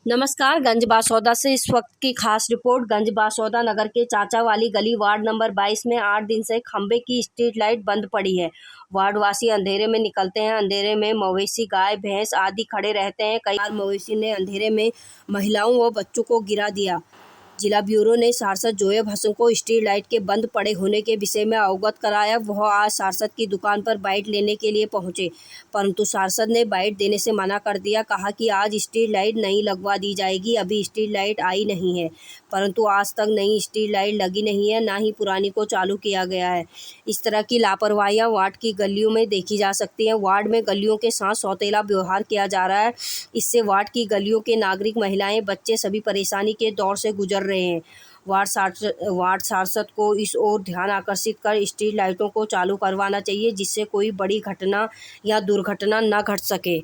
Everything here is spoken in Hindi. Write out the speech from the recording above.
नमस्कार। गंज बासौदा से इस वक्त की खास रिपोर्ट। गंज बासौदा नगर के चाचा वाली गली वार्ड नंबर 22 में 8 दिन से खंबे की स्ट्रीट लाइट बंद पड़ी है। वार्डवासी अंधेरे में निकलते हैं। अंधेरे में मवेशी, गाय, भैंस आदि खड़े रहते हैं। कई बार मवेशी ने अंधेरे में महिलाओं व बच्चों को गिरा दिया। जिला ब्यूरो ने सांसद जोएब हसन को स्ट्रीट लाइट के बंद पड़े होने के विषय में अवगत कराया। वह आज सांसद की दुकान पर बाइट लेने के लिए पहुंचे, परंतु सांसद ने बाइट देने से मना कर दिया। कहा कि आज स्ट्रीट लाइट नहीं लगवा दी जाएगी, अभी स्ट्रीट लाइट आई नहीं है। परंतु आज तक नई स्ट्रीट लाइट लगी नहीं है, ना ही पुरानी को चालू किया गया है। इस तरह की लापरवाहियां वार्ड की गलियों में देखी जा सकती हैं। वार्ड में गलियों के साथ सौतेला व्यवहार किया जा रहा है। इससे वार्ड की गलियों के नागरिक, महिलाएं, बच्चे सभी परेशानी के दौर से गुजर रहे हैं। वार्ड सांसद को इस ओर ध्यान आकर्षित कर स्ट्रीट लाइटों को चालू करवाना चाहिए, जिससे कोई बड़ी घटना या दुर्घटना न घट सके।